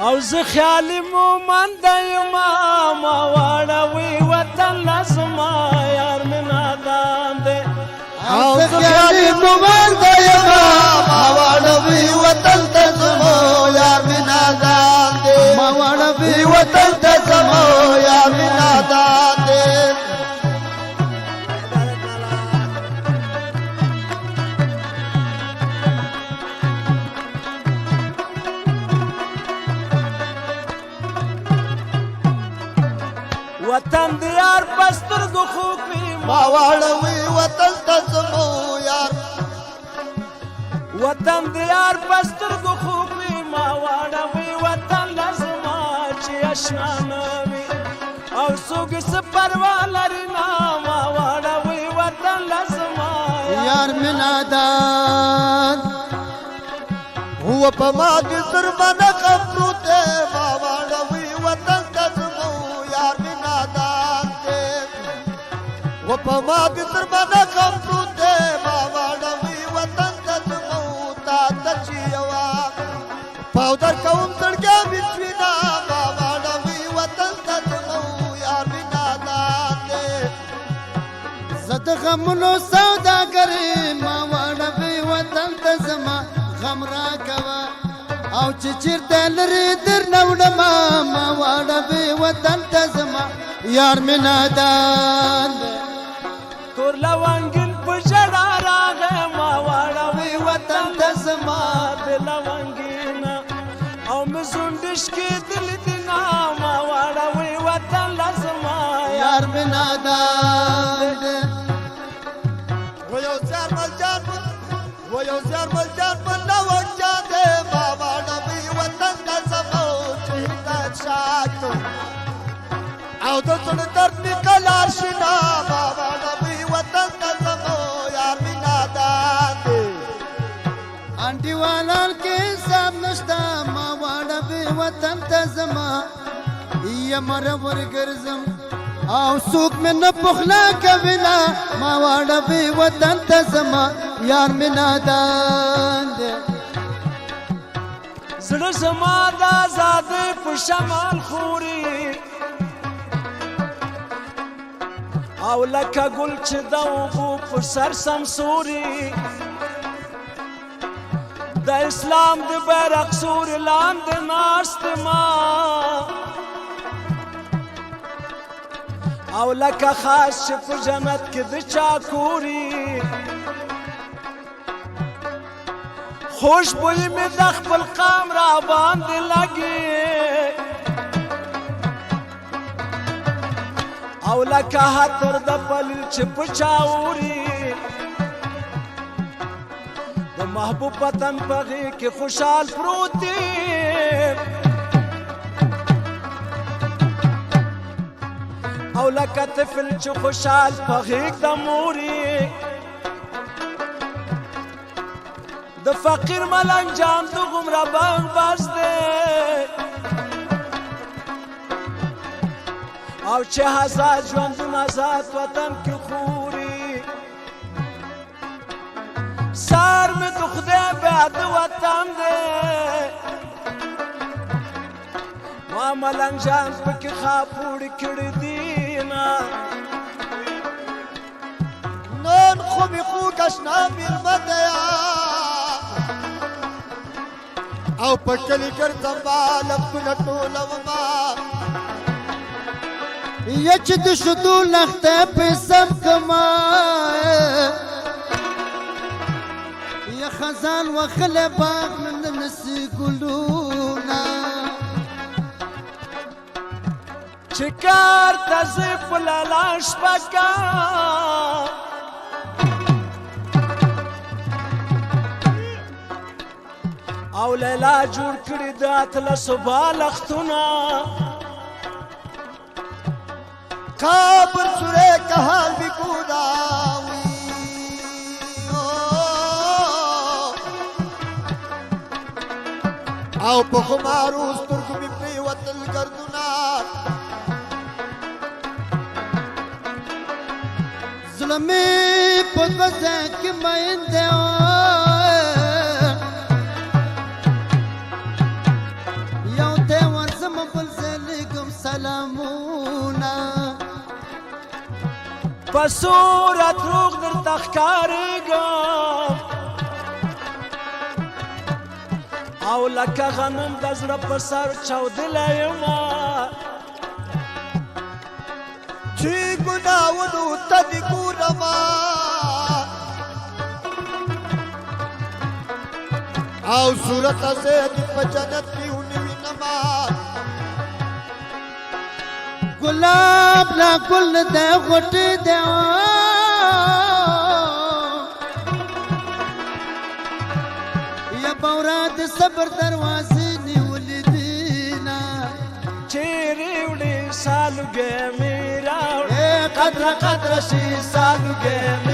او زه خیالي مومند یما ما واړوي وطن لزما یار مې نادان دی او زه خیالي مومند یما ما واړوي وطن ته زما یار مې نادان دی ما واړوي وطن ته زما یار مې نادان دی وطن د یار پستر گو خوک وی ما واړوي وطن ته زمو یار وطن د یار پستر گو خوک وی ما واړوي وطن لزما چې آشنا نه وي او څوک څه پروا لري نه ما واړوي وطن لزما یار مې نادان هو په ما کې سرمنه قبروته ما واړوي وطن ته زمو یار مې نادان دی و په ما کې سرمنه قبروته ما واړوي وطن ته زمو تا ته چې یوا پاودر کوم تړګه بچینا ما واړوي وطن ته زمو یار مې نادان دی زد غمونو سوداګرې ما واړوي وطن ته زما غم را کوا او چې چیرته لري در نوړما ما واړوي وطن ته زما یار مې نادان تور لونګین په ژړا راغی ما واړوي وطن ته زما د لونګین او مې زونډش کې دل دینا ما واړوي وطن لزما یار مې نادان و یو زار ملجان و یو زار ملجان په نو چاته ما واړوي وطن ته زما چې هدایت شاکو او د څړ درد نکل آشنا ما واړوي وطن ته زما یار مې نادان دی انډي والان کې حساب نشته ما واړوي وطن ته زما یمر ورګرزم او څوک مې نه پخلا کوینا ما واړوي وطن ته زما یار مې نادان دی زړه زما د آزادۍ په شمال خوري او لکه ګل چې د اوبو په سر سمسوري د اسلام د بیرغ سوري لاندې ناست ما او لکه خاص چې په جنت کې د چاکوري خوشبویی مې د خپل قام را باندې لګي او لکه حتر د پلیل چې په چاوري د محبوب وطن په غېږ کې خوشحال پروت دی او لکه طفل چې خوشحال په غېږ د موري د فقیر ملنګ جان د غمره بنګ باز دی او چې هزار ژوندون آزاد وطن کې خوري سر مې د خدای بعد وطن دی ما ملنګ جان پکې خاپوړ کړي دینا نن خو مې خو کشنا میلمه دیا او په کلي ګرځم بالښتونه ټولومه یا چې د شیدو لښته په سم کما یا خزان وخلی باغ نه نسي ګلونه چې کار ته زه په لالا شپه کا او لیلا جوړ کړي د اتلسو بالښتونه काबर सुरे कहाल भी कुदावी आओ पखमारू स्तुर्ग भी प्रियवतल गर्दुना ظلمي पदवزك ما يندعو يوم په صورت روغ درته ښکارېږم او لکه غنم د زړه په سر چاودلی یمه چې ګناونو ته دې ګورمه او صورت زه دې په جنت کې ونوینمه گلاب لا گل دے غٹ دے یا بورات صبر دروازې نیولې دینا چیرې وړې سالوګې مې راوړې قدر قدر شي سالوګې